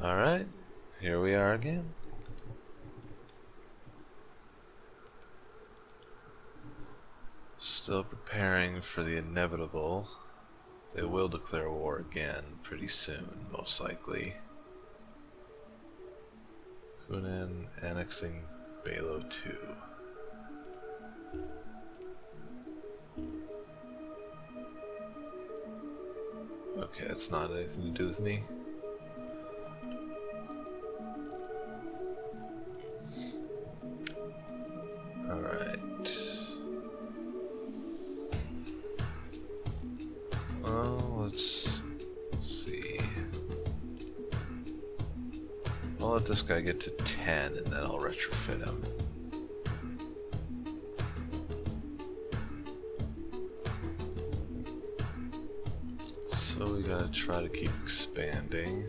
Alright, here we are again. Still preparing for the inevitable. They will declare war again pretty soon, most likely. Hunan annexing Balo 2. Okay, that's not anything to do with me. Alright. Well, let's see. I'll let this guy get to 10 and then I'll retrofit him. So we gotta try to keep expanding.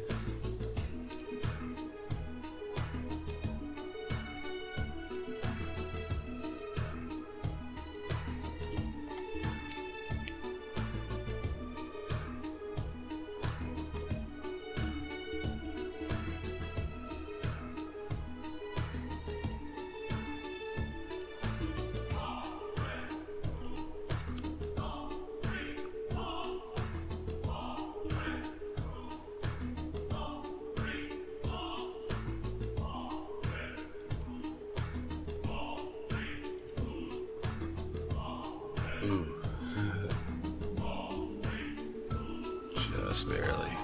Ooh. Just barely.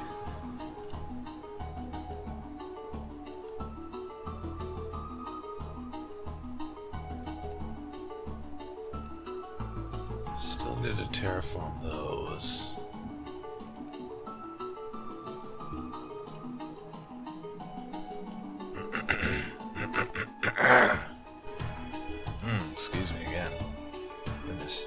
Still need to terraform those. Excuse me again. Goodness.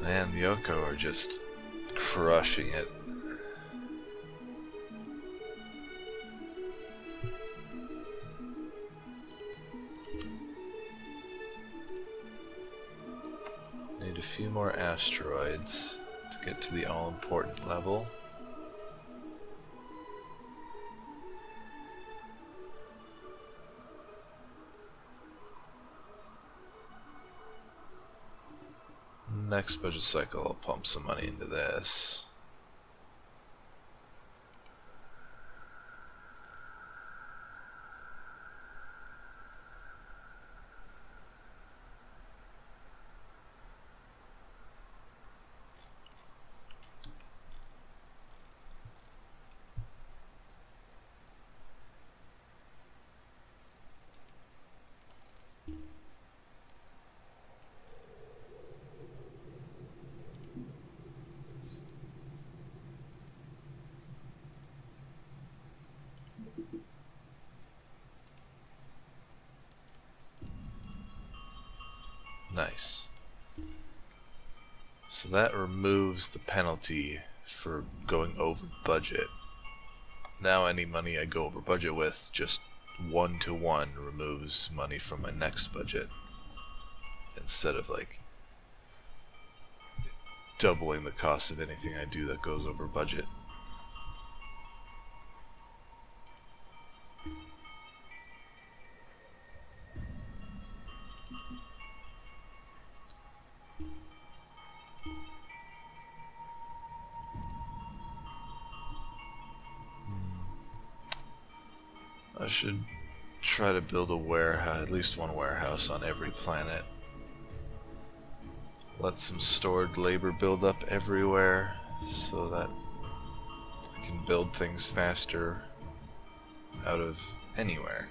Man, the Oko are just crushing it. Need a few more asteroids to get to the all-important level. Next budget cycle, I'll pump some money into this. Nice. So that removes the penalty for going over budget. now any money I go over budget with just 1-to-1 removes money from my next budget, instead of like doubling the cost of anything I do that goes over budget. I should try to build a warehouse, at least one warehouse on every planet. Let some stored labor build up everywhere so that I can build things faster out of anywhere.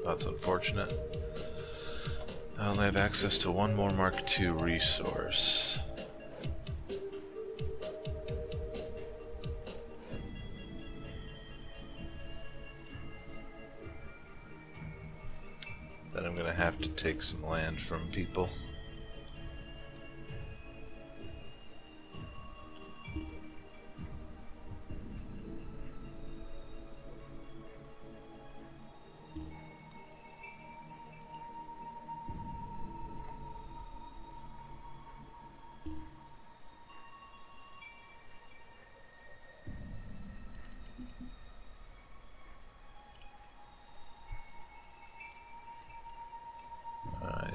That's unfortunate. I only have access to one more Mark II resource. Then I'm gonna have to take some land from people.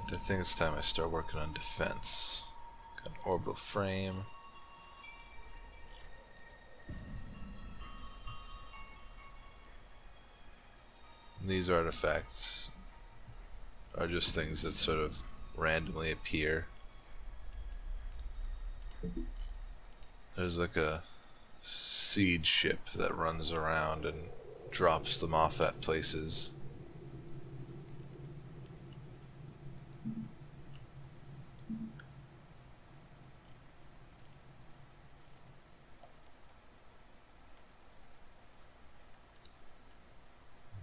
I think it's time I start working on defense. Got an orbital frame. These artifacts are just things that sort of randomly appear. There's like a seed ship that runs around and drops them off at places.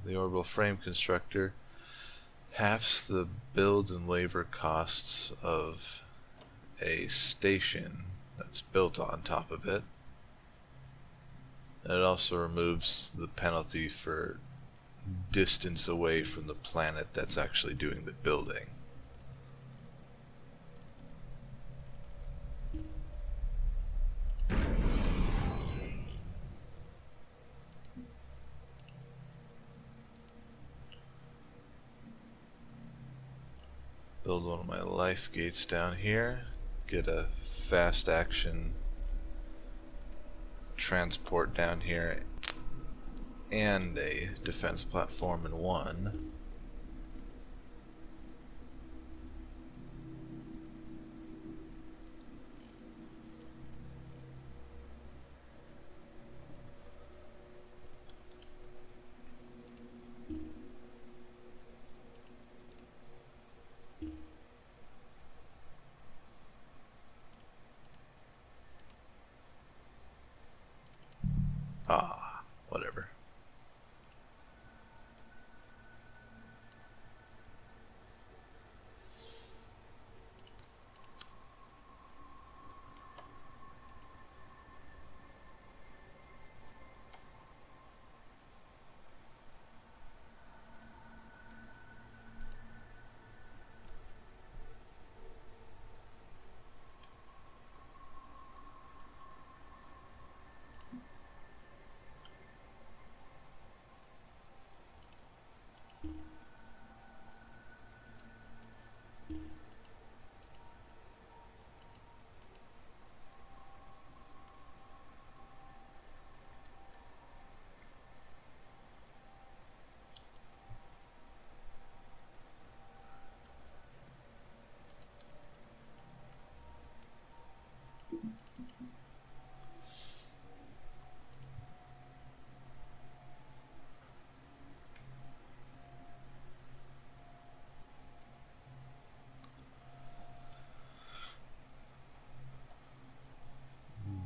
The orbital frame constructor halves the build and labor costs of a station that's built on top of it. And it also removes the penalty for distance away from the planet that's actually doing the building. Build one of my life gates down here, get a fast action transport down here, and a defense platform in one. Ah, whatever.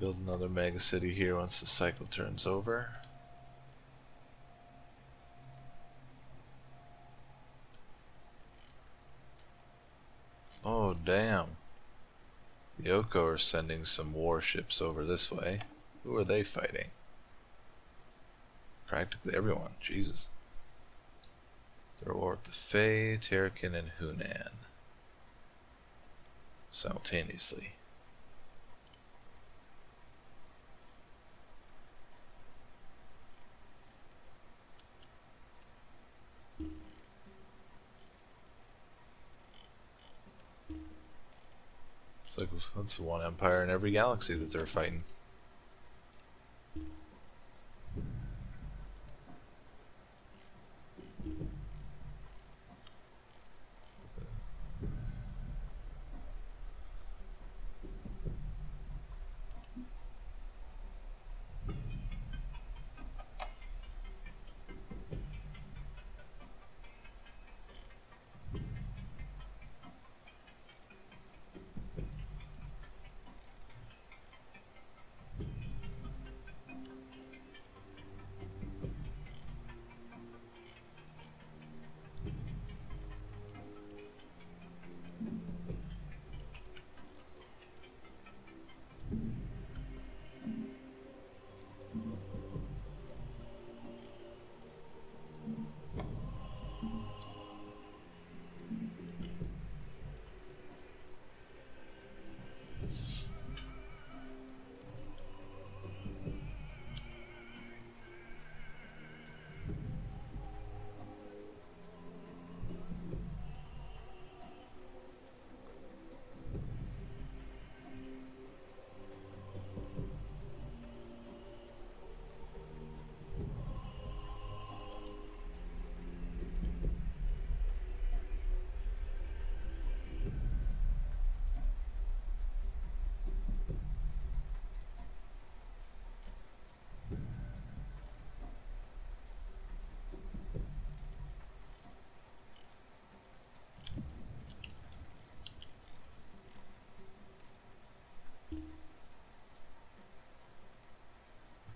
Build another mega city here once the cycle turns over. Oh damn. Yoko are sending some warships over this way. Who are they fighting? Practically everyone. Jesus. They're at war with the Fae, Terrakin, and Hunan simultaneously. It's like that's one empire in every galaxy that they're fighting.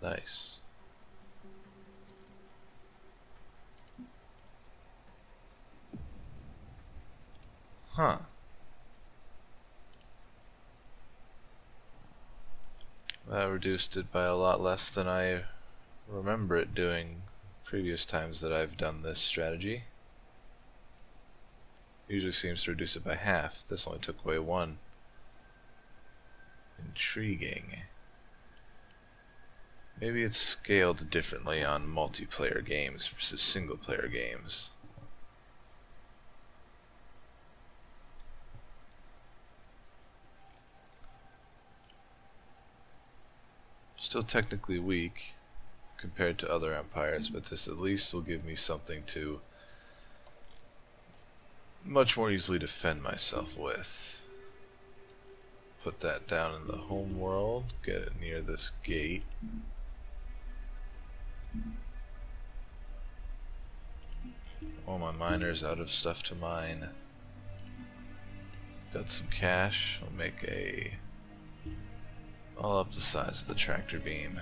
Nice. Huh. That reduced it by a lot less than I remember it doing previous times that I've done this strategy. Usually seems to reduce it by half. This only took away one. Intriguing. Maybe it's scaled differently on multiplayer games versus single player games. Still technically weak compared to other empires, but this at least will give me something to much more easily defend myself with. Put that down in the home world, get it near this gate. All my miners out of stuff to mine. Got some cash. I'll make a... I'll up the size of the tractor beam.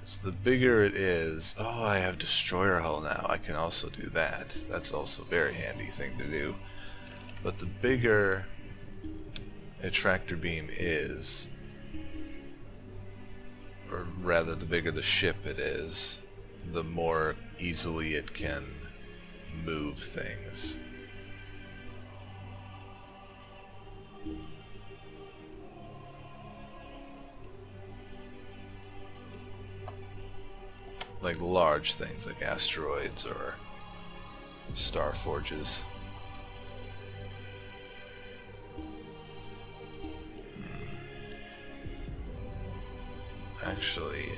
Because the bigger it is... Oh, I have destroyer hull now. I can also do that. That's also a very handy thing to do. But the bigger a tractor beam is, or rather the bigger the ship it is, the more easily it can move things. Like large things like asteroids or star forges. Actually,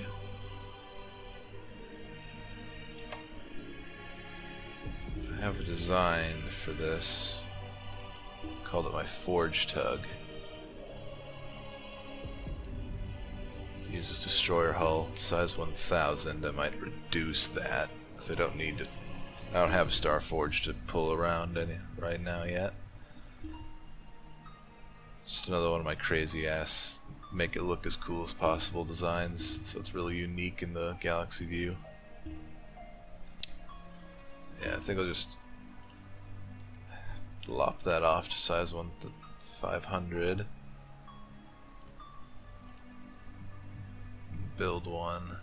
I have a design for this. Called it my Forge Tug. Uses destroyer hull, size 1000. I might reduce that because I don't need to. I don't have Star Forge to pull around any right now yet. Just another one of my crazy ass make it look as cool as possible designs, so it's really unique in the galaxy view. Yeah, I think I'll just lop that off to size 1 to 500. Build one.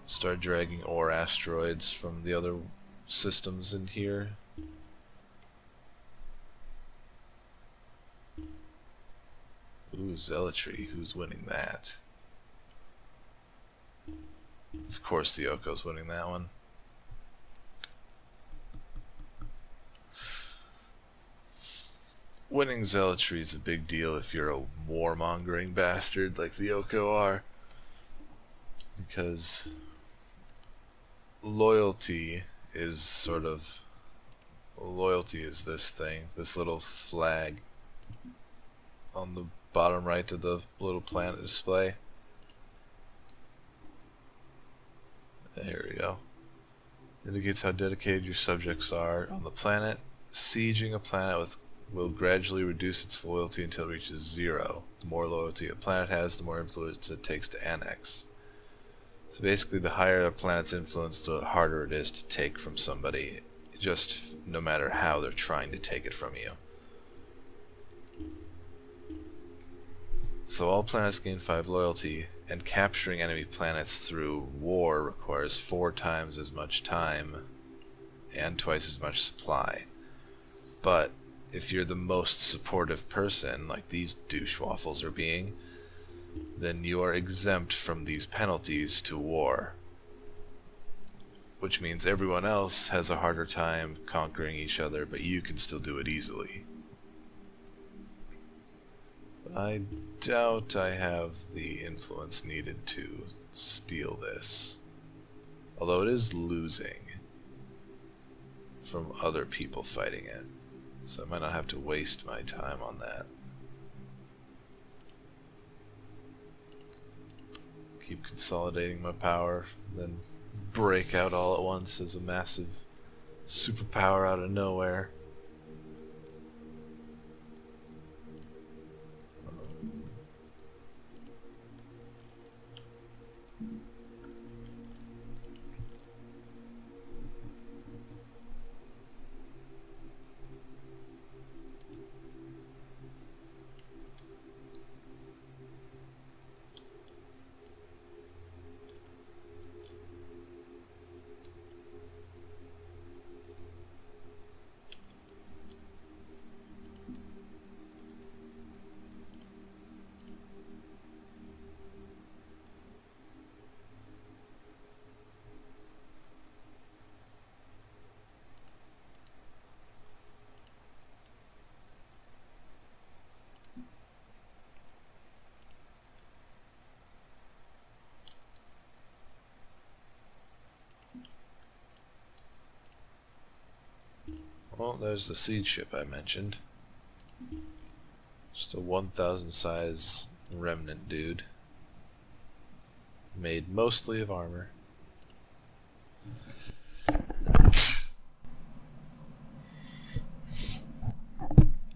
Start dragging ore asteroids from the other systems in here. Ooh, Zealotry. Who's winning that? Of course the Yoko's winning that one. Winning Zealotry is a big deal if you're a warmongering bastard like the Yoko are. Because loyalty is sort of... Loyalty is this thing, this little flag on the bottom right of the little planet display. There we go. Indicates how dedicated your subjects are on the planet. Sieging a planet will gradually reduce its loyalty until it reaches 0. The more loyalty a planet has, the more influence it takes to annex. So basically, the higher a planet's influence, the harder it is to take from somebody, just no matter how they're trying to take it from you. So all planets gain 5 loyalty, and capturing enemy planets through war requires 4 times as much time and twice as much supply. But if you're the most supportive person, like these douche waffles are being, then you are exempt from these penalties to war. Which means everyone else has a harder time conquering each other, but you can still do it easily. But I doubt I have the influence needed to steal this. Although it is losing from other people fighting it. So I might not have to waste my time on that. Keep consolidating my power, then break out all at once as a massive superpower out of nowhere. Well, there's the seed ship I mentioned. Just a 1,000 size remnant dude. Made mostly of armor.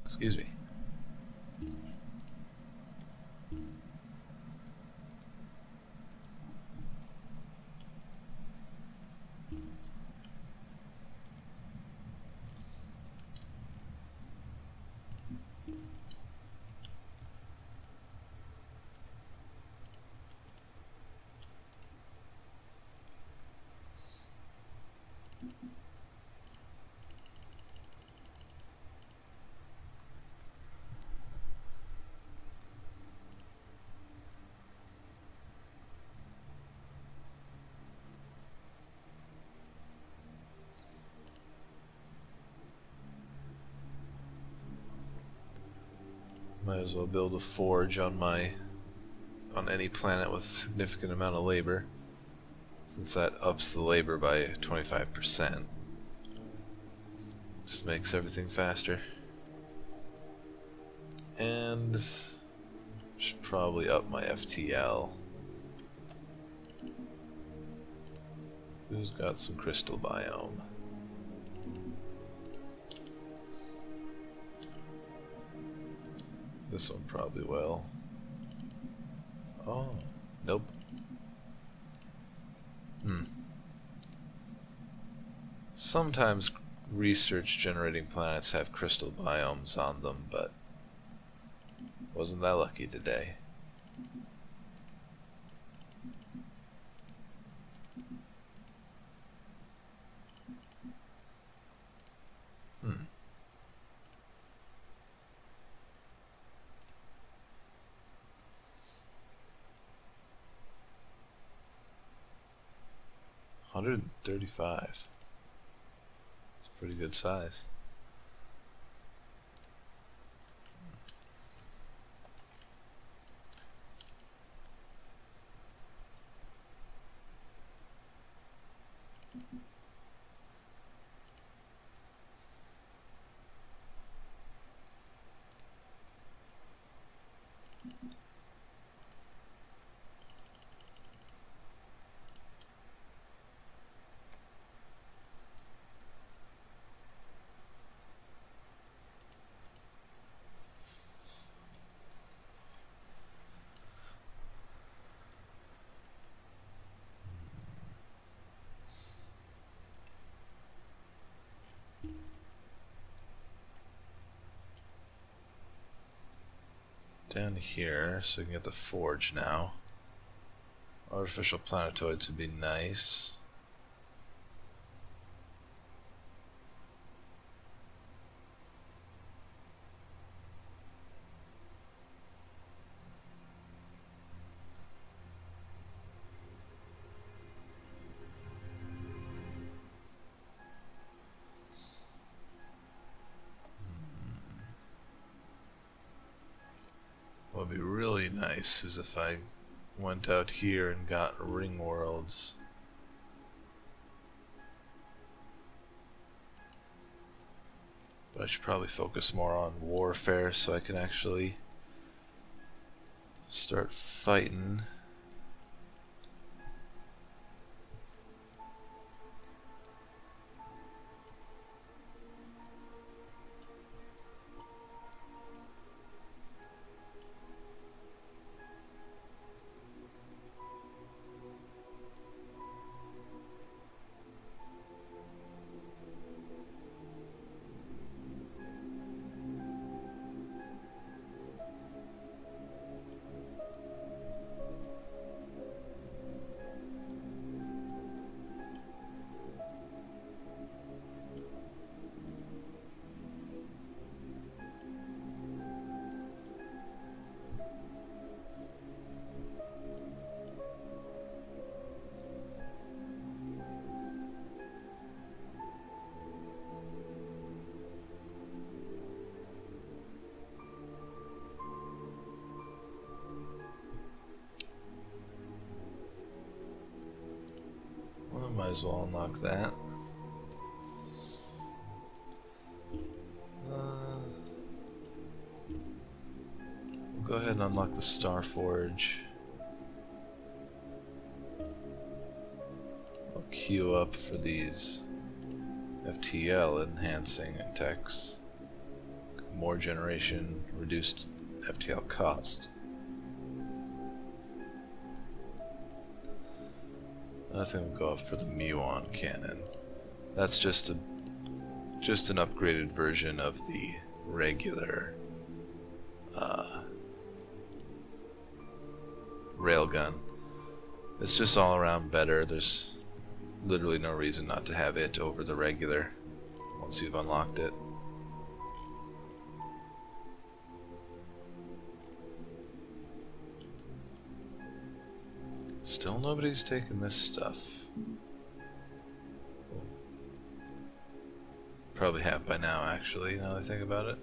Excuse me. Might as well build a forge on any planet with a significant amount of labor, since that ups the labor by 25%. Just makes everything faster. And should probably up my FTL. Who's got some crystal biome? This one probably will. Oh, nope. Sometimes research generating planets have crystal biomes on them, but wasn't that lucky today. $135. It's a pretty good size. Down here, so we can get the forge now. Artificial planetoids would be nice. What would be really nice is if I went out here and got ring worlds. But I should probably focus more on warfare so I can actually start fighting. Well, might as well unlock that. We'll go ahead and unlock the Star Forge. I'll queue up for these FTL enhancing attacks. More generation, reduced FTL cost. Nothing will go up for the Muon cannon. That's just an upgraded version of the regular railgun. It's just all around better. There's literally no reason not to have it over the regular once you've unlocked it. Still nobody's taken this stuff. Probably have by now, actually, now that I think about it.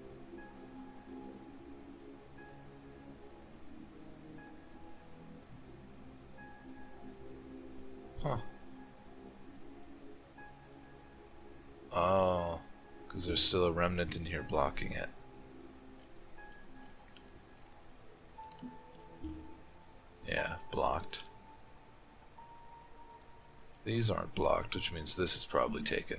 Huh. Oh, because there's still a remnant in here blocking it. Yeah, blocked. These aren't blocked, which means this is probably taken.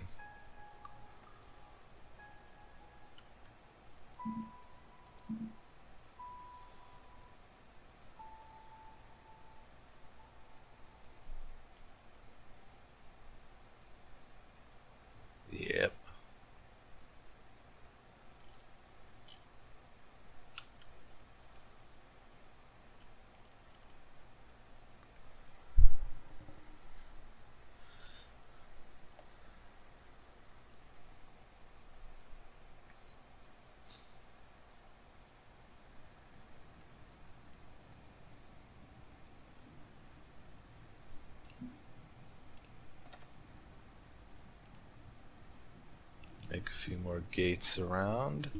few more gates around,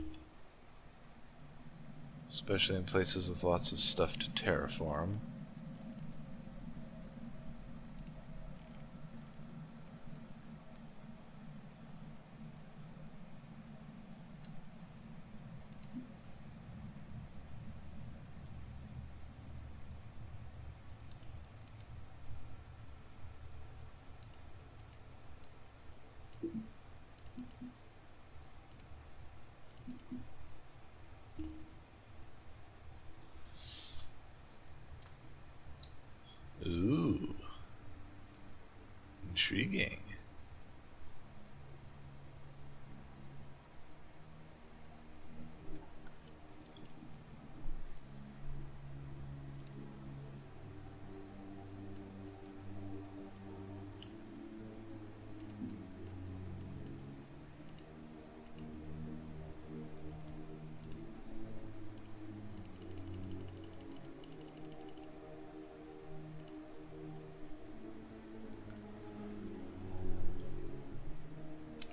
especially in places with lots of stuff to terraform. Ooh, intriguing.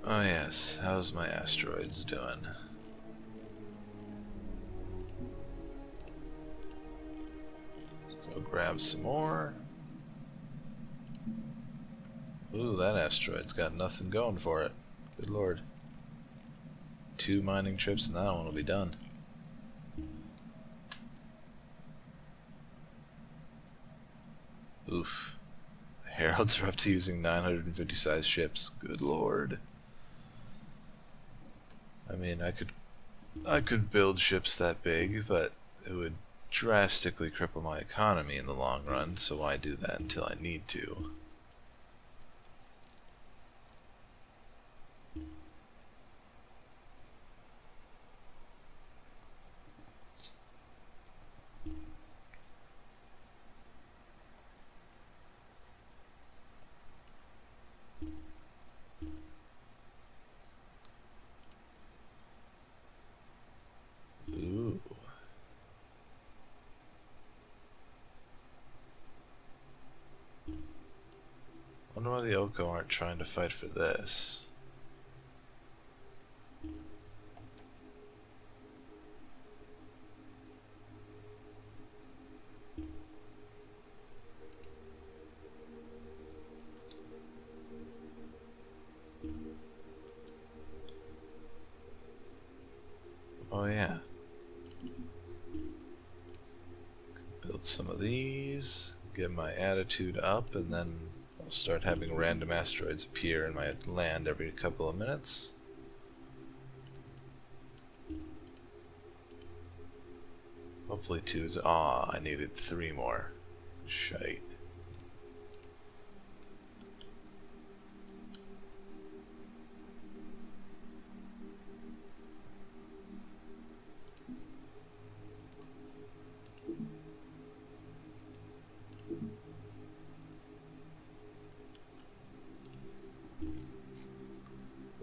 Oh yes, how's my asteroids doing? Go grab some more. Ooh, that asteroid's got nothing going for it. Good lord. 2 mining trips and that one will be done. Oof. The Heralds are up to using 950 size ships. Good lord. I mean, I could build ships that big, but it would drastically cripple my economy in the long run, so why do that until I need to? Ooh. Wonder why the Oko aren't trying to fight for this. Oh yeah. Build some of these, get my attitude up, and then I'll start having random asteroids appear in my land every couple of minutes. Hopefully 2 is... Aw, I needed 3 more. Shite.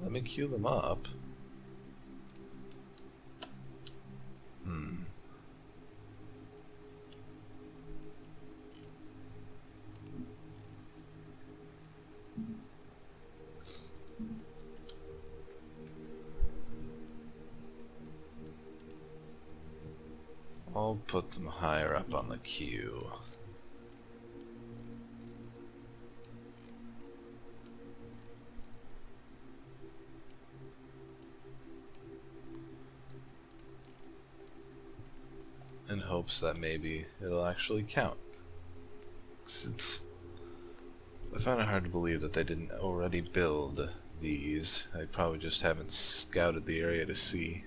Let me queue them up. I'll put them higher up on the queue. In hopes that maybe it'll actually count. 'Cause I find it hard to believe that they didn't already build these. I probably just haven't scouted the area to see.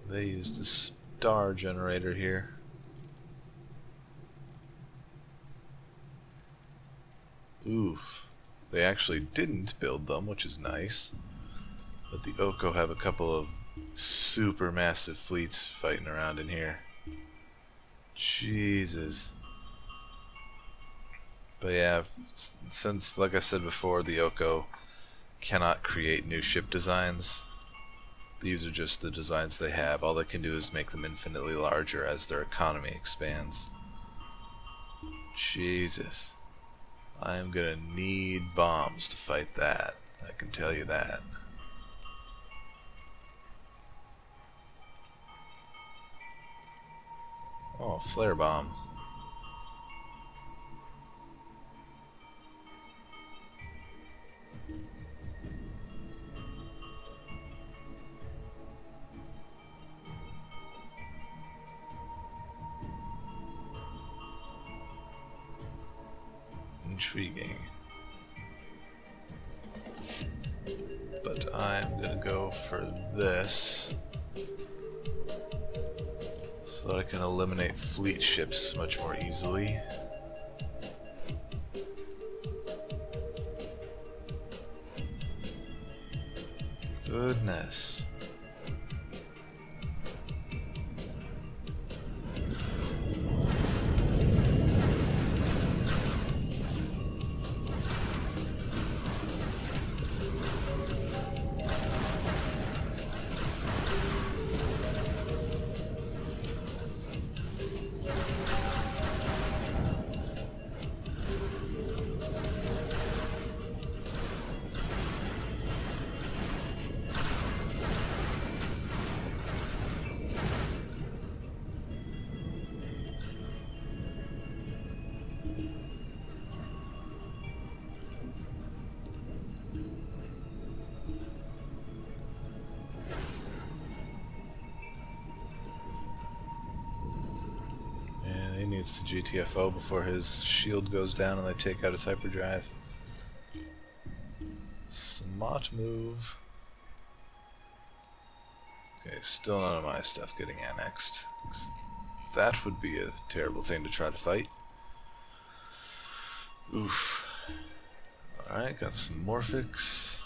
They used a star generator here. Oof. They actually didn't build them, which is nice. But the Oko have a couple of Super massive fleets fighting around in here. Jesus. But yeah, since, like I said before, the Oko cannot create new ship designs, these are just the designs they have. All they can do is make them infinitely larger as their economy expands. Jesus. I am gonna need bombs to fight that. I can tell you that. Oh, flare bomb. Intriguing. But I'm gonna go for this so that I can eliminate fleet ships much more easily. Goodness. He needs to GTFO before his shield goes down and they take out his hyperdrive. Smart move. Okay, still none of my stuff getting annexed. That would be a terrible thing to try to fight. Oof. Alright, got some Morphics.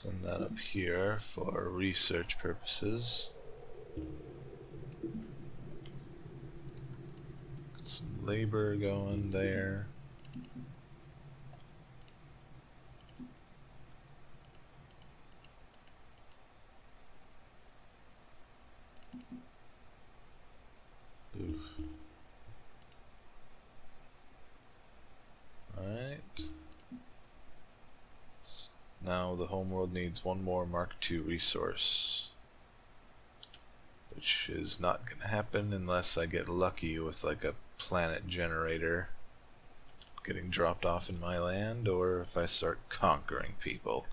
Send that up here for research purposes. Got some labor going there. Oof. Alright. Now the homeworld needs one more Mark II resource, which is not going to happen unless I get lucky with like a planet generator getting dropped off in my land, or if I start conquering people.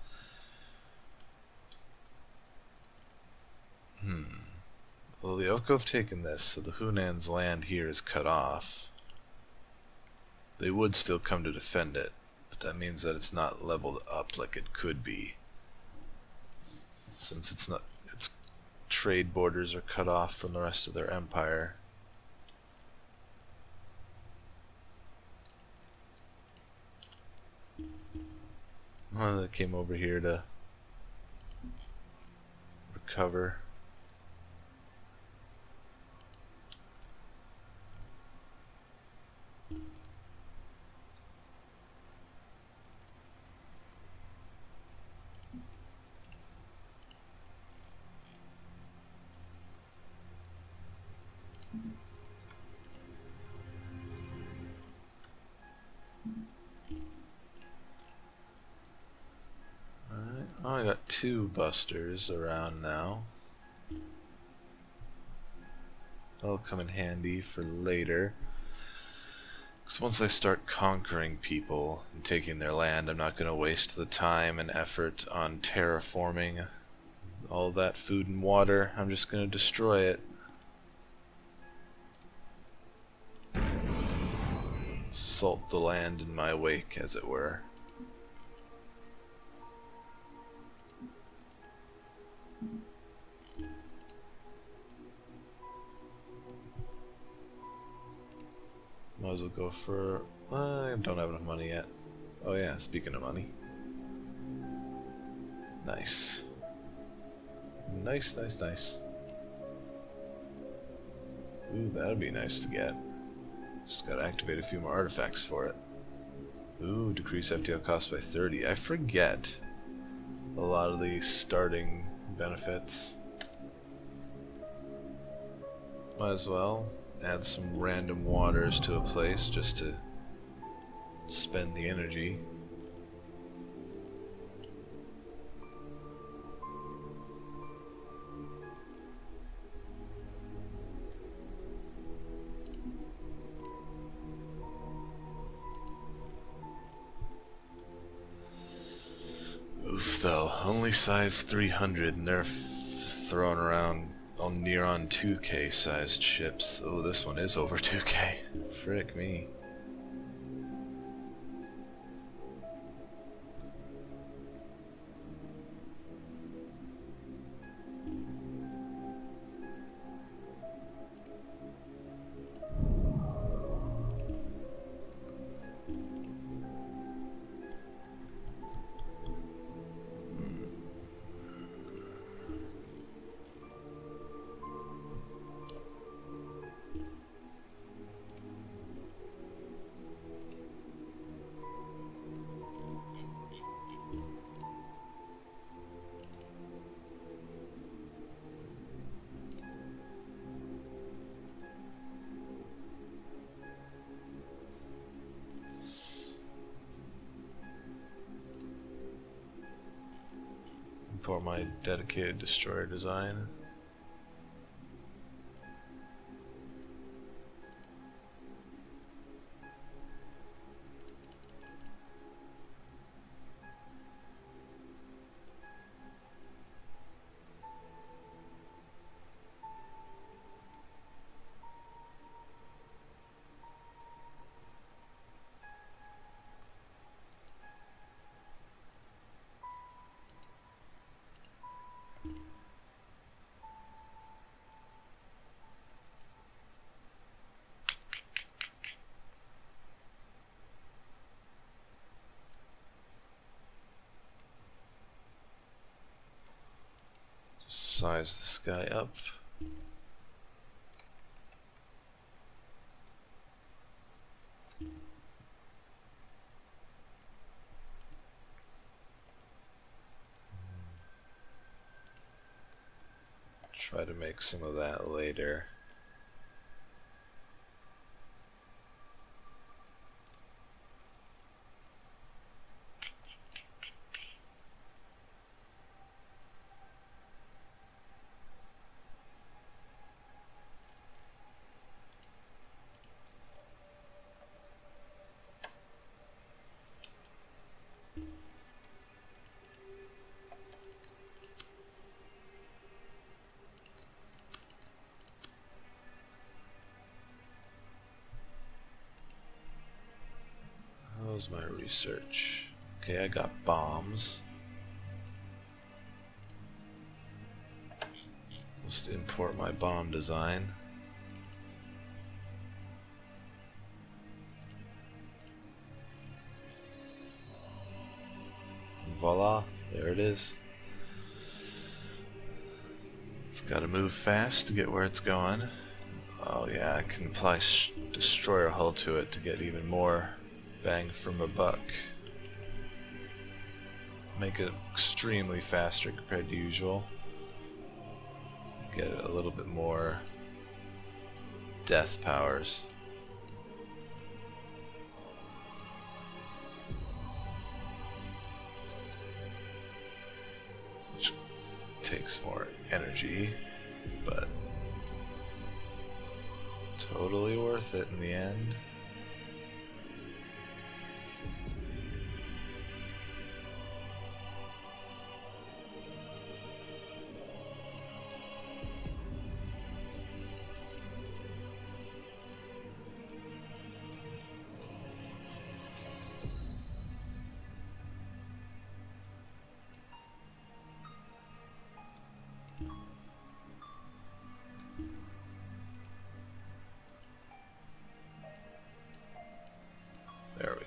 Well, the Oko have taken this, so the Hunan's land here is cut off. They would still come to defend it, but that means that it's not leveled up like it could be, since it's not, its trade borders are cut off from the rest of their empire. Well, they came over here to recover. Oh, I got 2 busters around now. That'll come in handy for later. Because once I start conquering people and taking their land, I'm not going to waste the time and effort on terraforming all that food and water. I'm just going to destroy it. Salt the land in my wake, as it were. Might as well go for... I don't have enough money yet. Oh yeah, speaking of money. Nice. Nice, nice, nice. Ooh, that'd be nice to get. Just gotta activate a few more artifacts for it. Ooh, decrease FTL cost by 30. I forget a lot of these starting benefits. Might as well add some random waters to a place just to spend the energy. Oof, though, only size 300, and they're throwing around near on 2K sized ships. Oh, this one is over 2K. Frick me. For my dedicated destroyer design. Size this guy up. Try to make some of that later. How's my research? Okay, I got bombs. Let's import my bomb design. And voila, there it is. It's gotta move fast to get where it's going. Oh yeah, I can apply destroyer hull to it to get even more bang from a buck. Make it extremely faster compared to usual. Get a little bit more death powers. Which takes more energy, but totally worth it in the end.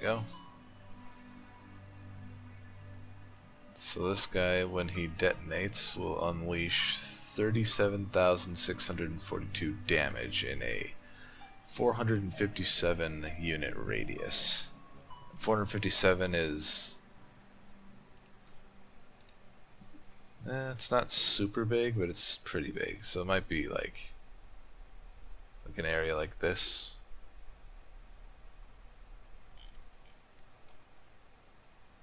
we go. So this guy, when he detonates, will unleash 37,642 damage in a 457 unit radius. 457 is... it's not super big, but it's pretty big. So it might be like an area like this.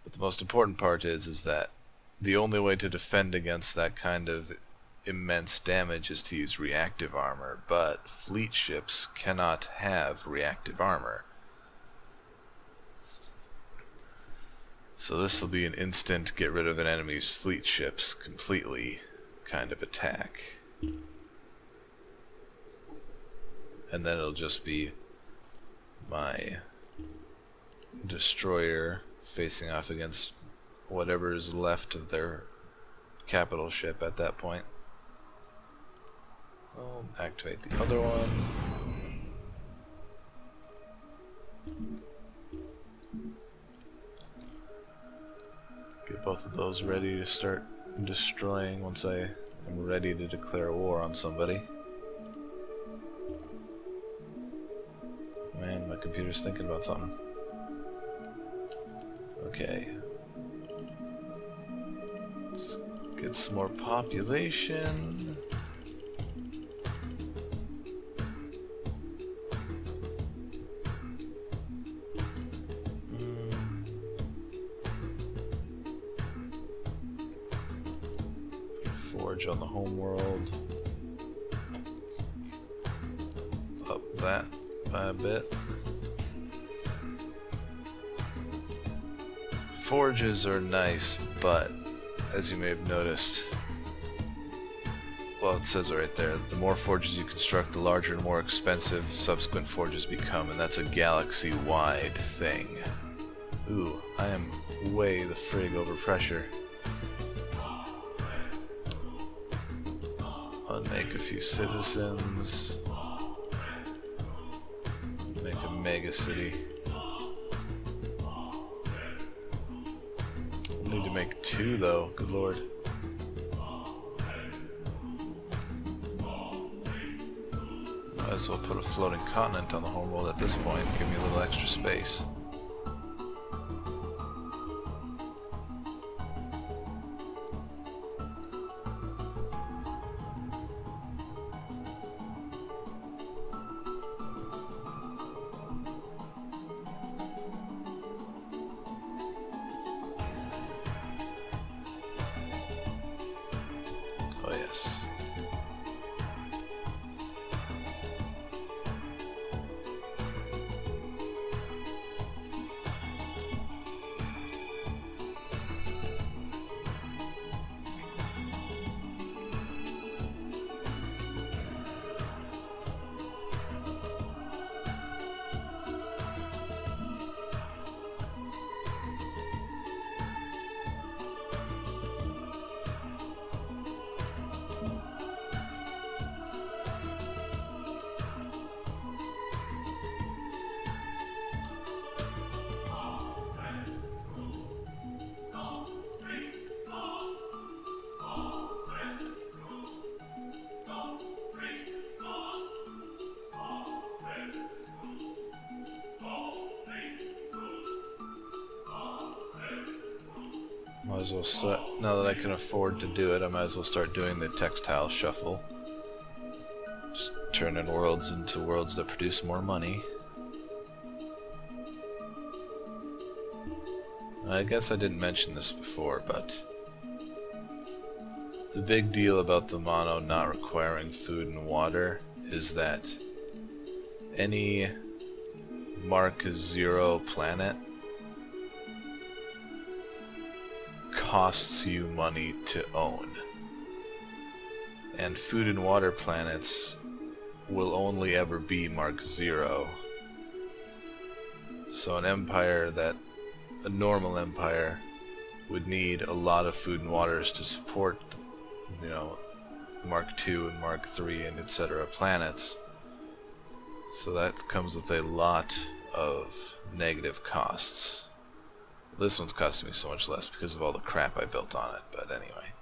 But the most important part is that the only way to defend against that kind of immense damage is to use reactive armor, but fleet ships cannot have reactive armor. So this will be an instant get rid of an enemy's fleet ships completely kind of attack. And then it'll just be my destroyer facing off against whatever is left of their capital ship at that point. I'll activate the other one. Get both of those ready to start destroying once I am ready to declare war on somebody. Man, my computer's thinking about something. Okay. Let's get some more population. Forge on the home world. Up that by a bit. Forges are nice, but as you may have noticed, well, it says it right there, the more forges you construct, the larger and more expensive subsequent forges become, and that's a galaxy-wide thing. Ooh, I am way the frig over pressure. Unmake a few citizens. Make a mega city. Need to make 2 though, good lord. Might as well put a floating continent on the home world at this point, give me a little extra space. Oh yes. Might as well start, now that I can afford to do it, I might as well start doing the textile shuffle. Just turning worlds into worlds that produce more money. I guess I didn't mention this before, but the big deal about the mono not requiring food and water is that any Mark 0 planet costs you money to own, and food and water planets will only ever be Mark 0. So an empire that, a normal empire, would need a lot of food and waters to support, you know, Mark 2 and Mark 3 and etc. planets. So that comes with a lot of negative costs. This one's costing me so much less because of all the crap I built on it, but anyway.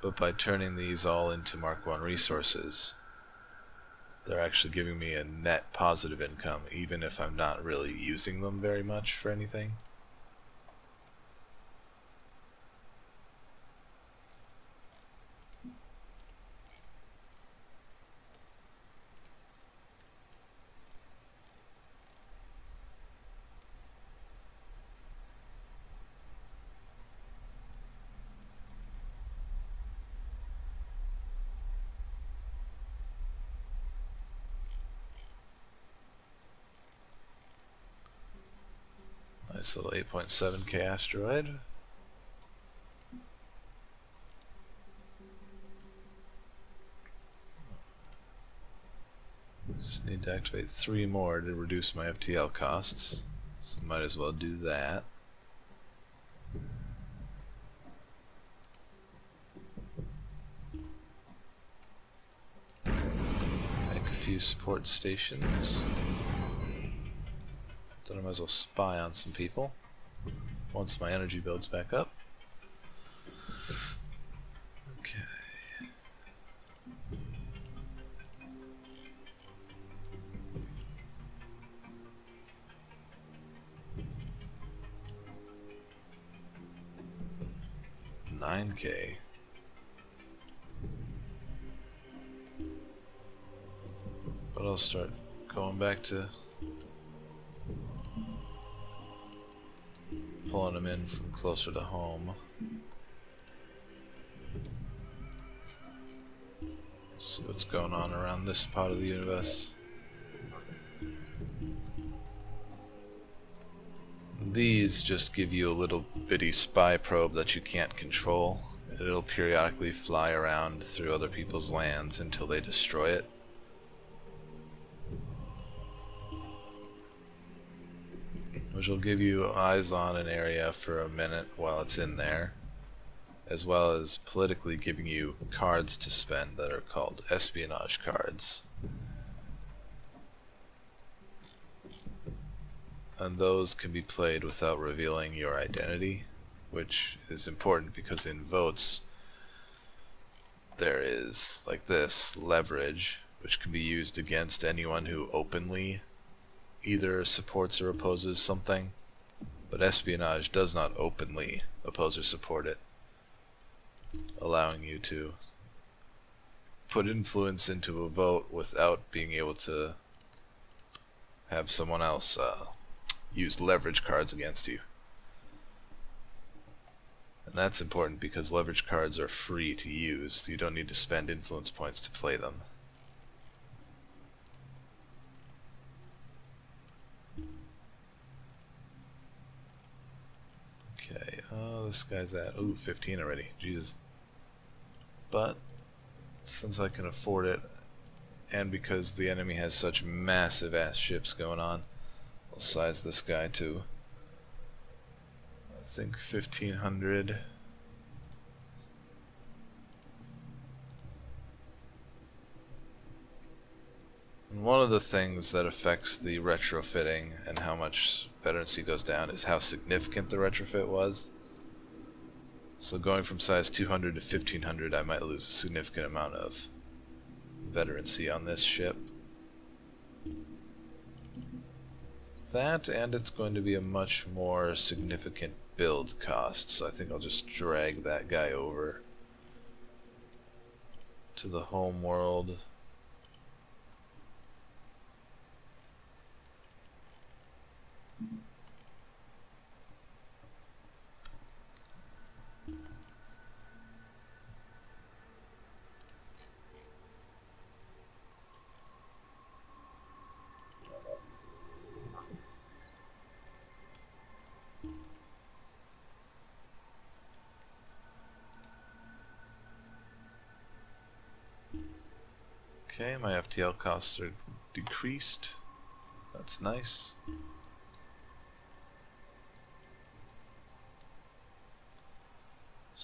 But by turning these all into Mark 1 resources, they're actually giving me a net positive income, even if I'm not really using them very much for anything. Nice little 8.7K asteroid. Just need to activate 3 more to reduce my FTL costs, so might as well do that. Make a few support stations. Then I might as well spy on some people once my energy builds back up. Okay. $9K. But I'll start going back to pulling them in from closer to home. See what's going on around this part of the universe. These just give you a little bitty spy probe that you can't control. It'll periodically fly around through other people's lands until they destroy it. Which will give you eyes on an area for a minute while it's in there, as well as politically giving you cards to spend that are called espionage cards. And those can be played without revealing your identity, which is important because in votes there is, like this, leverage, which can be used against anyone who openly either supports or opposes something, but espionage does not openly oppose or support it, allowing you to put influence into a vote without being able to have someone else use leverage cards against you. And that's important because leverage cards are free to use. You don't need to spend influence points to play them. Okay, this guy's at, 15 already, Jesus. But, since I can afford it, and because the enemy has such massive ass ships going on, I'll size this guy to, I think, 1,500. And one of the things that affects the retrofitting and how much veterancy goes down is how significant the retrofit was. So going from size 200 to 1,500, I might lose a significant amount of veterancy on this ship. That, and it's going to be a much more significant build cost, so I think I'll just drag that guy over to the home world. Okay, my FTL costs are decreased. That's nice.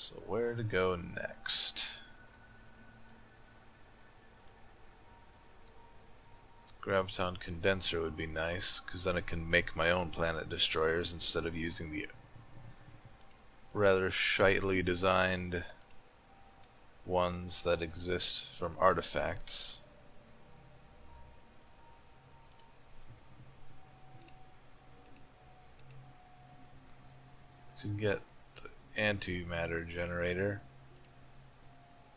So where to go next? Graviton condenser would be nice, because then I can make my own planet destroyers instead of using the rather shitely designed ones that exist from artifacts. Could get the antimatter generator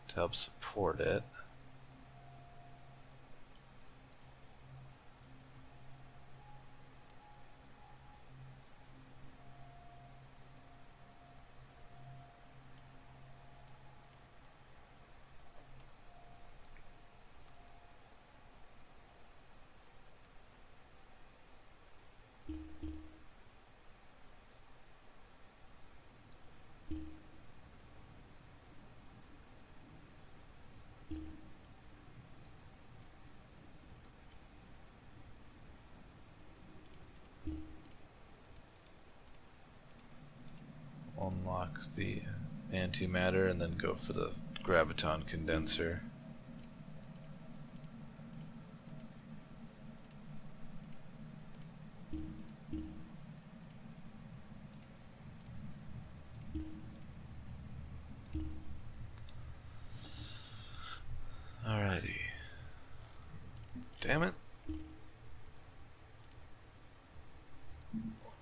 to help support it. Unlock the antimatter and then go for the graviton condenser. Alrighty. Damn it.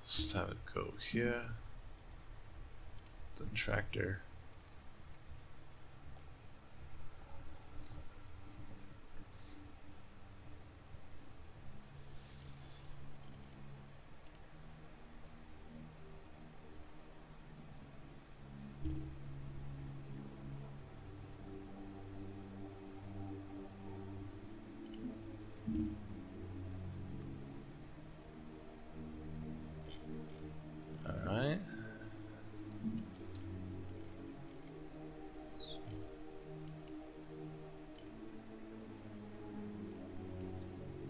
Let's have it go here. Then tractor. Alright.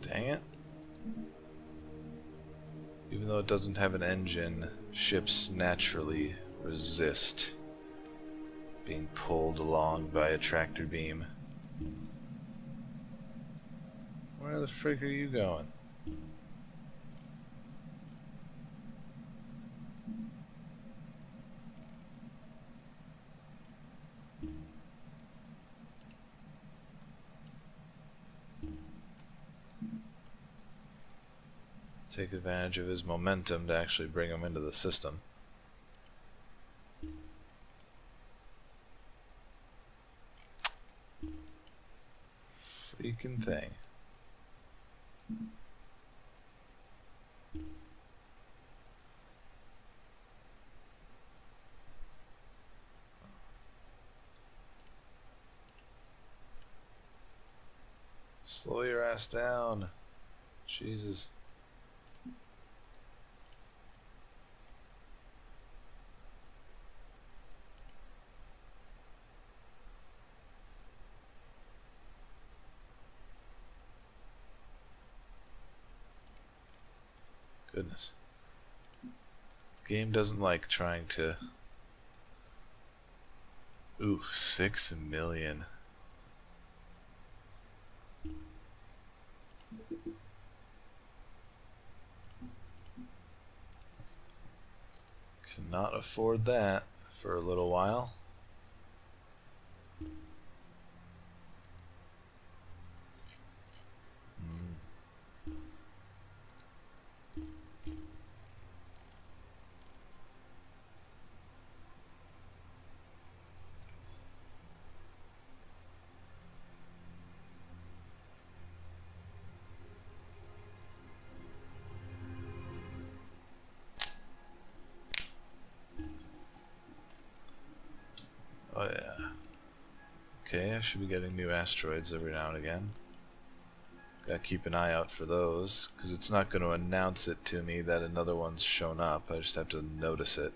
Dang it. Even though it doesn't have an engine, ships naturally resist being pulled along by a tractor beam. Where the frick are you going? Take advantage of his momentum to actually bring him into the system. Freaking thing. Slow your ass down. Jesus. Goodness. The game doesn't like trying to... Ooh, 6 million. Cannot afford that for a little while. Oh yeah. Okay, I should be getting new asteroids every now and again. Gotta keep an eye out for those, because it's not going to announce it to me that another one's shown up. I just have to notice it.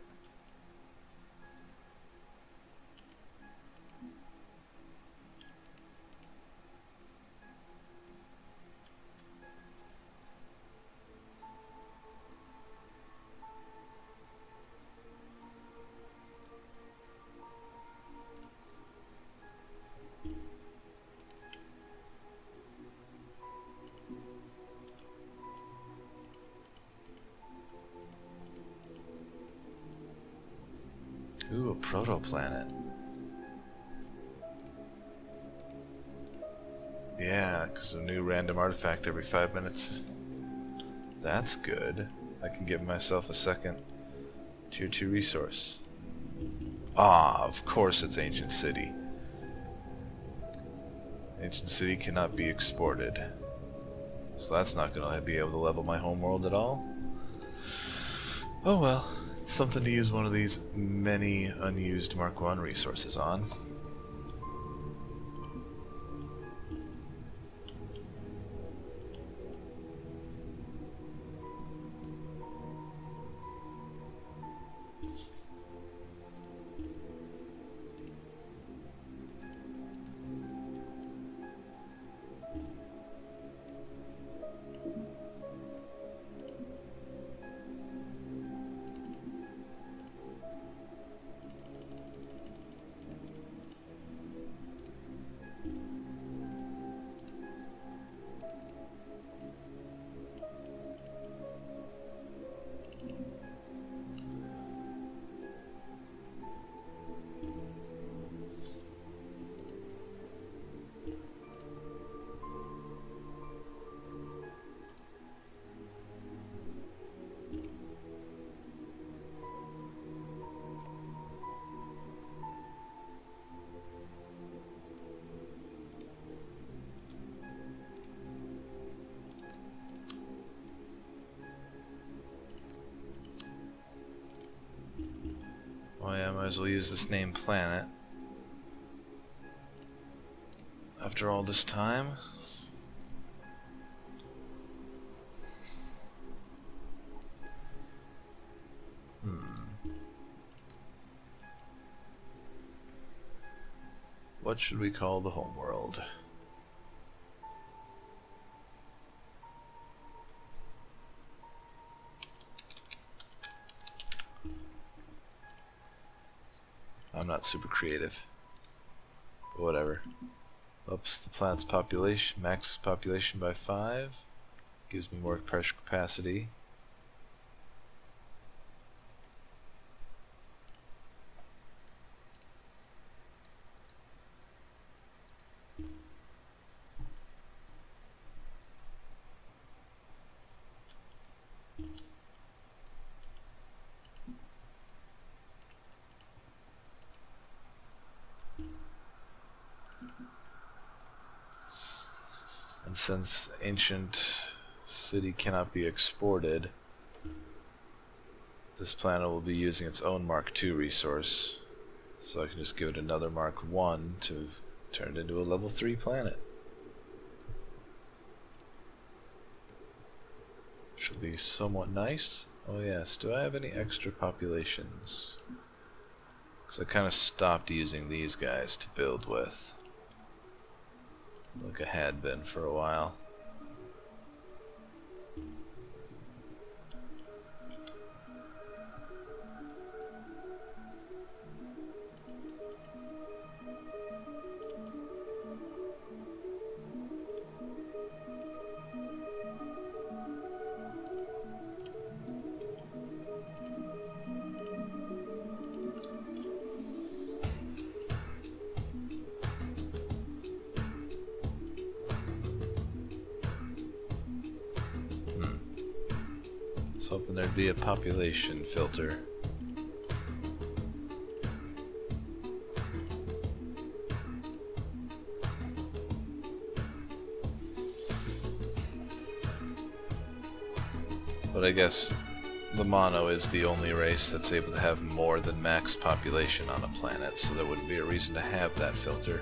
Ooh, a protoplanet. Yeah, because a new random artifact every 5 minutes. That's good. I can give myself a second Tier 2 resource. Ah, of course it's Ancient City. Ancient City cannot be exported. So that's not going to be able to level my homeworld at all. Oh well, it's something to use one of these many unused Mark 1 resources on. Oh yeah, might as well use this named planet. After all this time. What should we call the homeworld? I'm not super creative, but whatever. Ups the planet's population, max population by 5. Gives me more pressure capacity. And since Ancient City cannot be exported, this planet will be using its own Mark II resource. So I can just give it another Mark I to turn it into a level 3 planet. Which will be somewhat nice. Oh yes, do I have any extra populations? Because I kind of stopped using these guys to build with. Like I had been for a while. Hoping there'd be a population filter. But I guess the mono is the only race that's able to have more than max population on a planet, so there wouldn't be a reason to have that filter.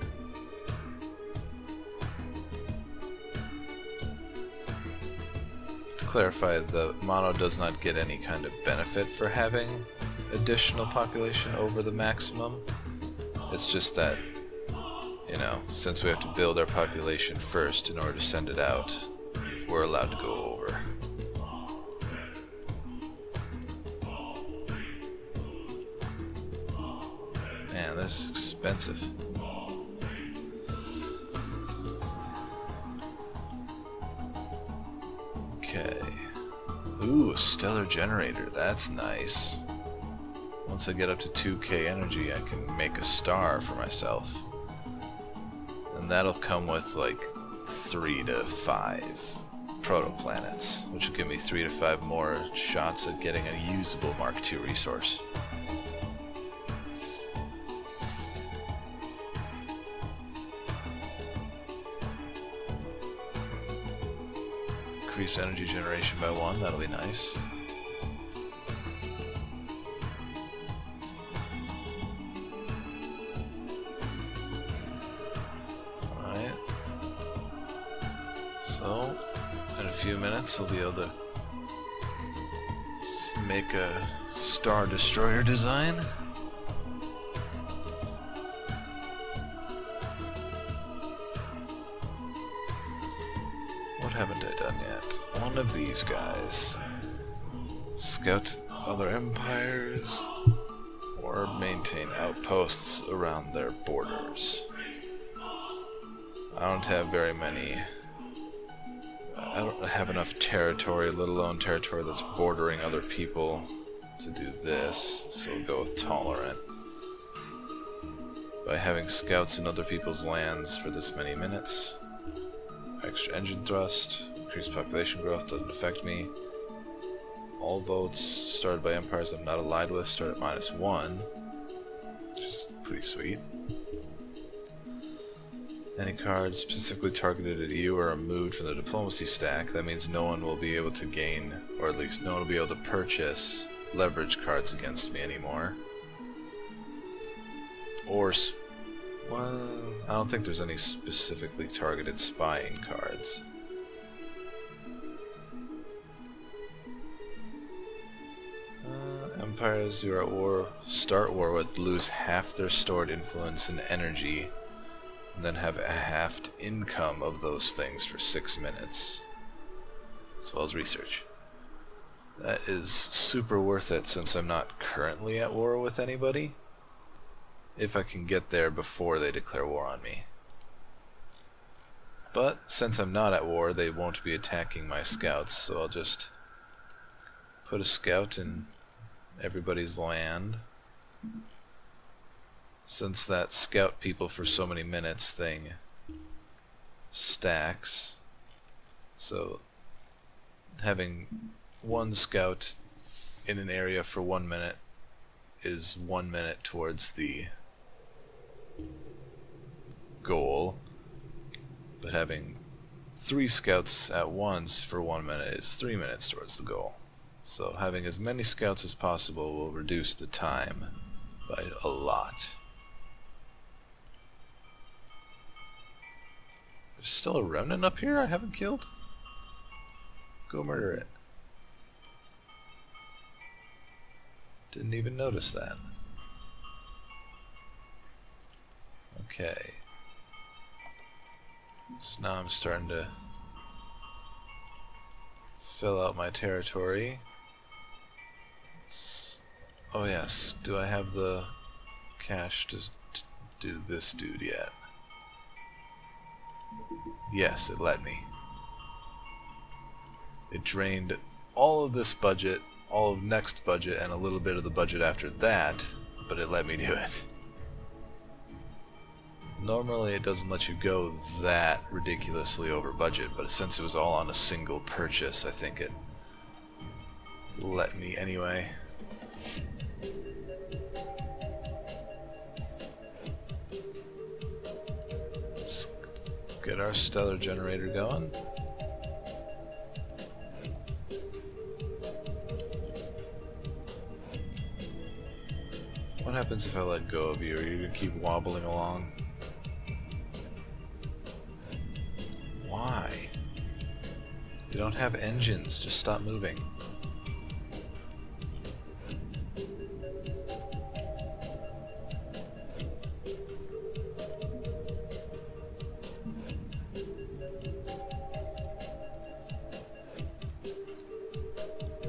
Clarify, the mono does not get any kind of benefit for having additional population over the maximum. It's just that, you know, since we have to build our population first in order to send it out, we're allowed to go over. Man, this is expensive. Okay. Ooh, a stellar generator. That's nice. Once I get up to 2k energy, I can make a star for myself. And that'll come with like 3 to 5 protoplanets, which will give me 3 to 5 more shots at getting a usable Mark II resource. Increase energy generation by 1, that'll be nice. Alright. So, in a few minutes I'll be able to make a Star Destroyer design. What haven't I done yet? One of these guys. Scout other empires, or maintain outposts around their borders. I don't have very many. I don't have enough territory, let alone territory that's bordering other people, to do this, so we'll go with tolerant. By having scouts in other people's lands for this many minutes. Extra engine thrust, increased population growth doesn't affect me. All votes started by empires I'm not allied with start at -1, which is pretty sweet. Any cards specifically targeted at you are removed from the diplomacy stack. That means no one will be able to gain, or at least no one will be able to purchase leverage cards against me anymore. Or, well, I don't think there's any specifically targeted spying cards. Empires who are at war, start war with, lose half their stored influence and energy, and then have a halved income of those things for 6 minutes, as well as research. That is super worth it since I'm not currently at war with anybody, if I can get there before they declare war on me. But since I'm not at war, they won't be attacking my scouts, so I'll just put a scout in everybody's land. Since that scout people for so many minutes thing stacks, so having one scout in an area for 1 minute is 1 minute towards the goal, but having 3 scouts at once for 1 minute is 3 minutes towards the goal. So having as many scouts as possible will reduce the time by a lot. There's still a remnant up here I haven't killed? Go murder it. Didn't even notice that. Okay. So now I'm starting to fill out my territory. Oh yes, do I have the cash to do this dude yet? Yes, it let me. It drained all of this budget, all of next budget, and a little bit of the budget after that, but it let me do it. Normally it doesn't let you go that ridiculously over budget, but since it was all on a single purchase, I think it let me anyway. Let's get our stellar generator going. What happens if I let go of you? Are you gonna keep wobbling along? Why? You don't have engines, just stop moving.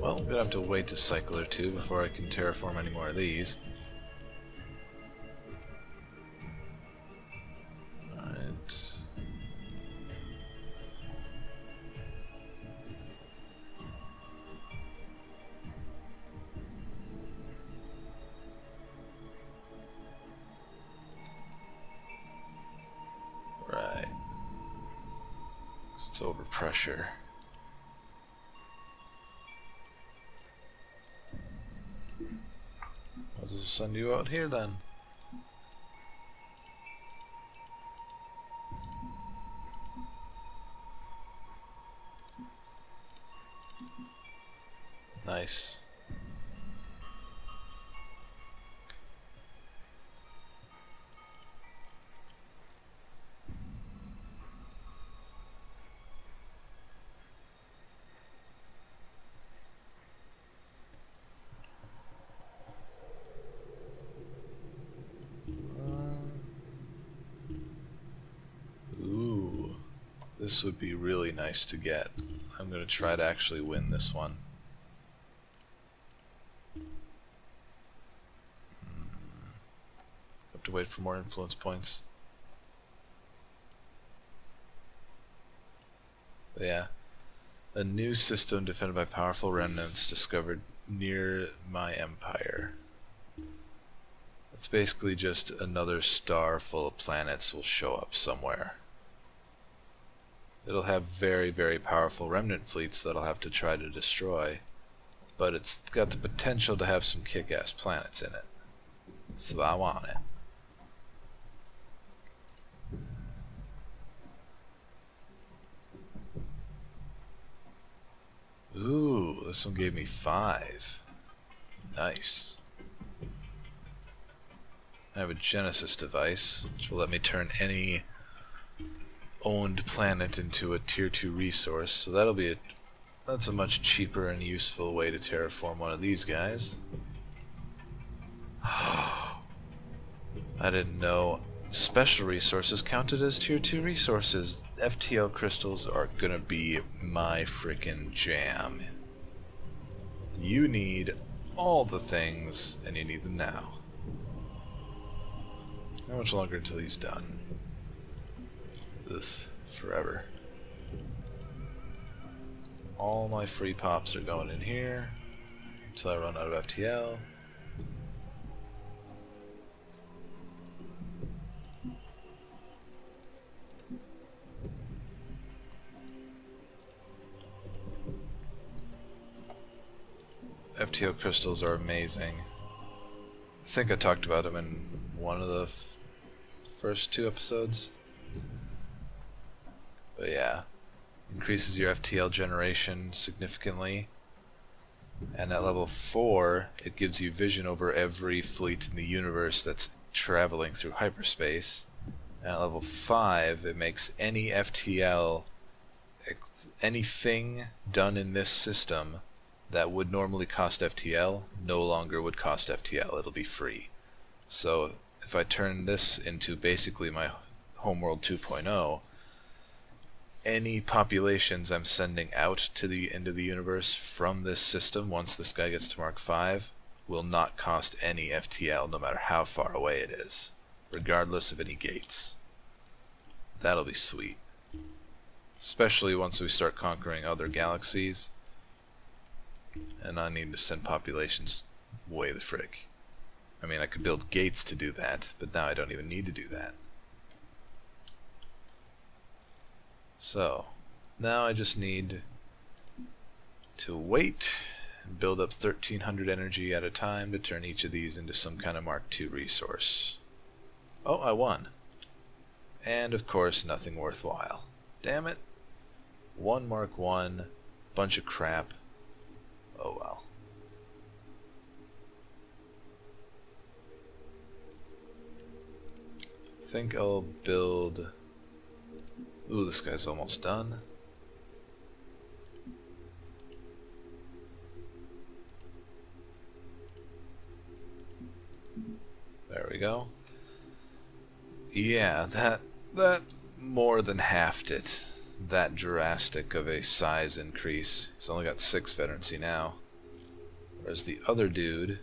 Well, I'm gonna have to wait a cycle or two before I can terraform any more of these. It's overpressure. I'll just send you out here then. Nice. Ooh, this would be really nice to get. I'm going to try to actually win this one. Have to wait for more influence points. But yeah, a new system defended by powerful remnants discovered near my empire. It's basically just another star full of planets will show up somewhere. It'll have very, very powerful remnant fleets that I'll have to try to destroy, but it's got the potential to have some kick-ass planets in it. So I want it. Ooh, this one gave me 5. Nice. I have a Genesis device, which will let me turn any owned planet into a tier 2 resource, so that's a much cheaper and useful way to terraform one of these guys. I didn't know special resources counted as tier 2 resources. FTL crystals are gonna be my frickin' jam. You need all the things, and you need them now. How much longer until he's done? Ugh, forever. All my free pops are going in here until I run out of FTL. FTL crystals are amazing. I think I talked about them in one of the first 2 episodes. But yeah, increases your FTL generation significantly. And at level 4, it gives you vision over every fleet in the universe that's traveling through hyperspace. And at level 5, it makes any FTL, anything done in this system that would normally cost FTL, no longer would cost FTL. It'll be free. So if I turn this into basically my Homeworld 2.0, any populations I'm sending out to the end of the universe from this system, once this guy gets to Mark 5, will not cost any FTL, no matter how far away it is, regardless of any gates. That'll be sweet. Especially once we start conquering other galaxies, and I need to send populations way the frick. I mean, I could build gates to do that, but now I don't even need to do that. So, now I just need to wait and build up 1300 energy at a time to turn each of these into some kind of Mark II resource. Oh, I won. And of course, nothing worthwhile. Damn it. 1 Mark 1, bunch of crap. Oh well. I think I'll build... Ooh, this guy's almost done. There we go. Yeah, that more than halved it. That drastic of a size increase. He's only got 6 veterancy now. Whereas the other dude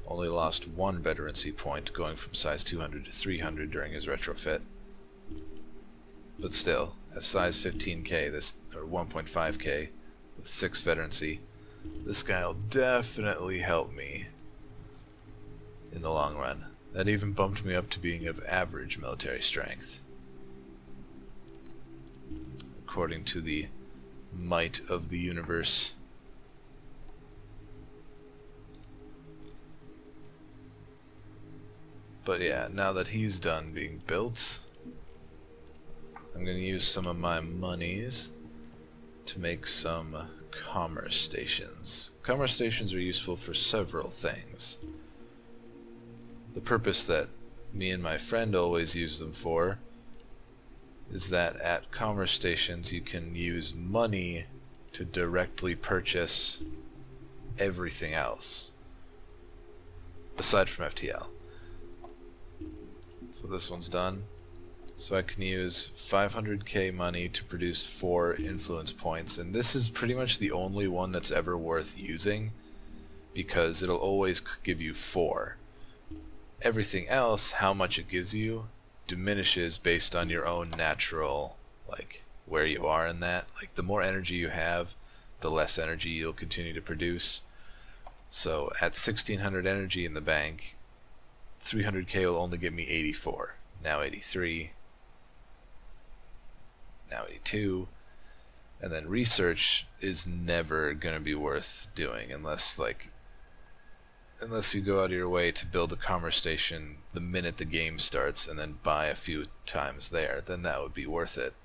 only lost 1 veterancy point, going from size 200 to 300 during his retrofit. But still, at size 15k, this, or 1.5k, with 6 veterancy, this guy'll definitely help me in the long run. That even bumped me up to being of average military strength. Of according to the might of the universe. But yeah, now that he's done being built, I'm going to use some of my monies to make some commerce stations. Commerce stations are useful for several things. The purpose that me and my friend always use them for is that at commerce stations you can use money to directly purchase everything else aside from FTL. So this one's done. So I can use 500k money to produce 4 influence points, and this is pretty much the only one that's ever worth using because it'll always give you 4. Everything else, how much it gives you, diminishes based on your own natural, like, where you are in that. Like, the more energy you have, the less energy you'll continue to produce. So at 1600 energy in the bank, 300k will only give me 84, now 83, now 82, and then research is never going to be worth doing unless you go out of your way to build a commerce station the minute the game starts and then buy a few times there, then that would be worth it.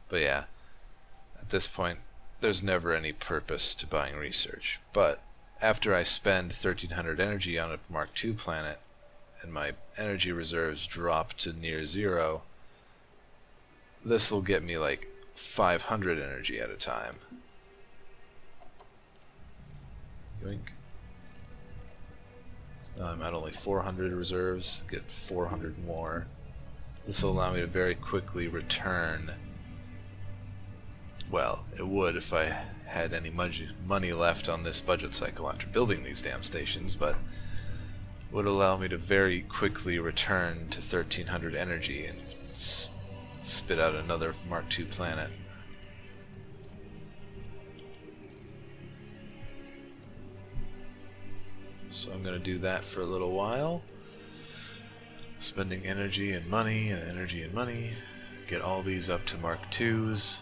But yeah, at this point there's never any purpose to buying research. But after I spend 1300 energy on a Mark II planet and my energy reserves drop to near 0, this will get me like 500 energy at a time. Yoink. So now I'm at only 400 reserves, get 400 more. This will allow me to very quickly return. Well, it would if I had any money left on this budget cycle after building these damn stations, but would allow me to very quickly return to 1300 energy and spit out another Mark II planet. So I'm going to do that for a little while, spending energy and money and energy and money, get all these up to Mark IIs.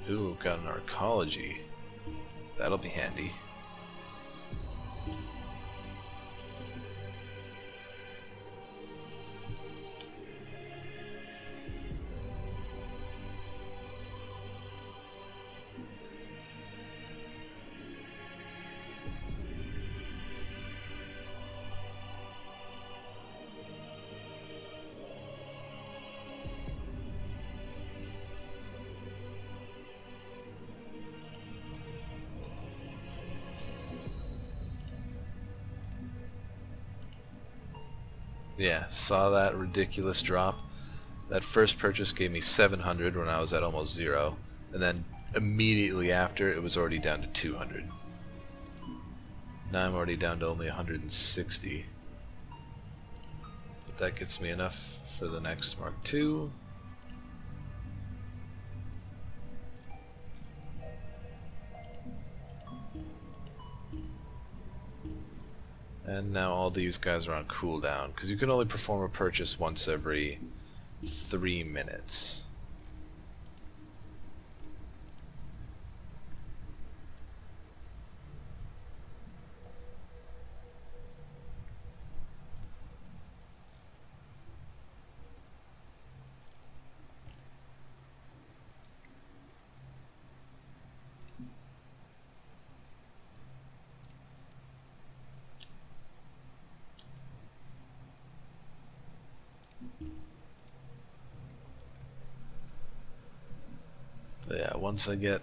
Ooh, got an arcology. That'll be handy. Yeah, saw that ridiculous drop. That first purchase gave me 700 when I was at almost 0, and then immediately after it was already down to 200. Now I'm already down to only 160. But that gets me enough for the next Mark II. And now all these guys are on cooldown, because you can only perform a purchase once every 3 minutes. But yeah, once I get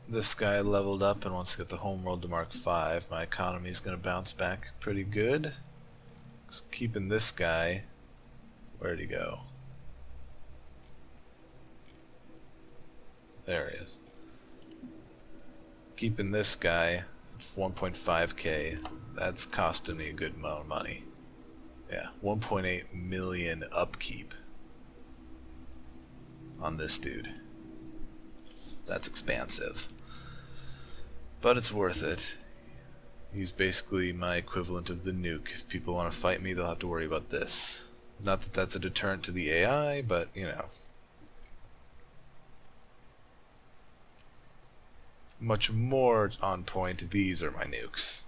this guy leveled up and once I get the homeworld to Mark V, my economy is going to bounce back pretty good. Just keeping this guy, where'd he go? There he is. Keeping this guy at 1.5k, that's costing me a good amount of money. Yeah, 1.8 million upkeep on this dude. That's expansive, but it's worth it. He's basically my equivalent of the nuke. If people want to fight me, they'll have to worry about this. Not that that's a deterrent to the AI, but, you know. Much more on point, these are my nukes.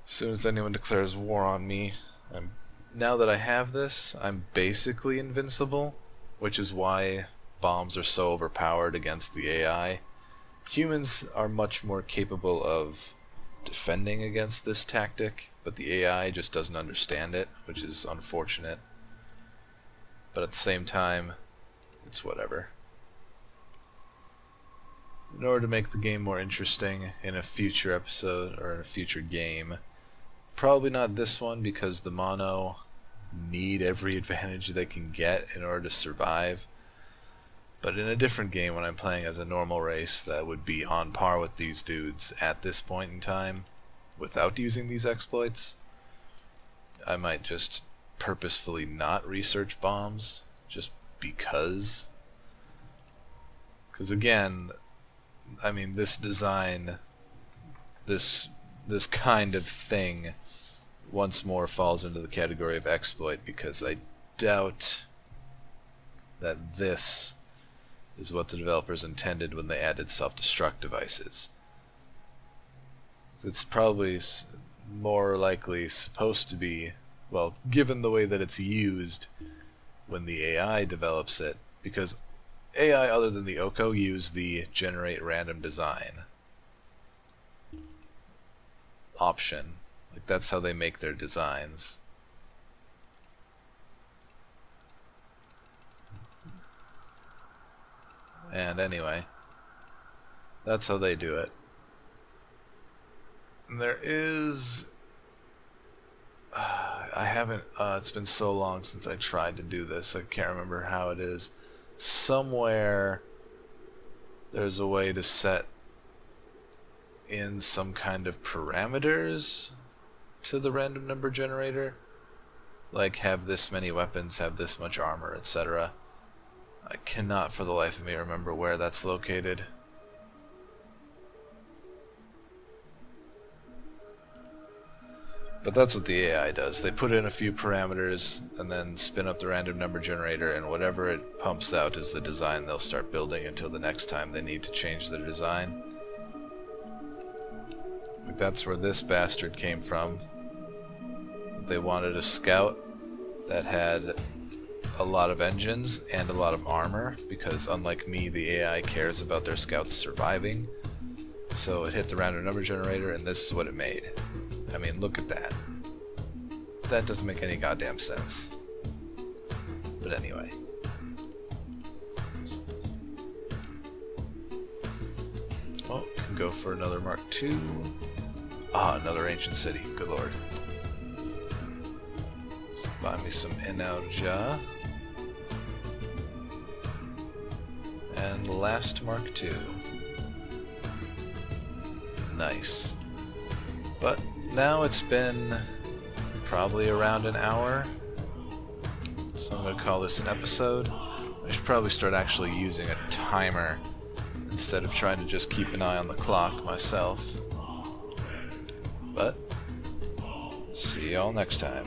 As soon as anyone declares war on me, now that I have this, I'm basically invincible, which is why bombs are so overpowered against the AI. Humans are much more capable of defending against this tactic, but the AI just doesn't understand it, which is unfortunate. But at the same time, it's whatever. In order to make the game more interesting in a future episode or in a future game, probably not this one because the mono need every advantage they can get in order to survive. But in a different game, when I'm playing as a normal race that would be on par with these dudes at this point in time, without using these exploits, I might just purposefully not research bombs, just because. Because again, I mean, this design, this kind of thing, once more falls into the category of exploit, because I doubt that this is what the developers intended when they added self-destruct devices. It's probably more likely supposed to be, well, given the way that it's used when the AI develops it, because AI other than the Oko use the generate random design option. Like, that's how they make their designs. And anyway, that's how they do it. And there is... I haven't... it's been so long since I tried to do this, I can't remember how it is. Somewhere there's a way to set in some kind of parameters to the random number generator. Like, have this many weapons, have this much armor, etc. I cannot for the life of me remember where that's located. But that's what the AI does. They put in a few parameters and then spin up the random number generator, and whatever it pumps out is the design they'll start building until the next time they need to change their design. Like, that's where this bastard came from. They wanted a scout that had a lot of engines and a lot of armor, because unlike me, the AI cares about their scouts surviving. So it hit the random number generator, and this is what it made. I mean, look at that. That doesn't make any goddamn sense. But anyway. Oh, can go for another Mark II. Ah, another ancient city. Good lord. Let's buy me some Inauja. And last Mark II. Nice. But now it's been probably around an hour, so I'm going to call this an episode. I should probably start actually using a timer instead of trying to just keep an eye on the clock myself. But see y'all next time.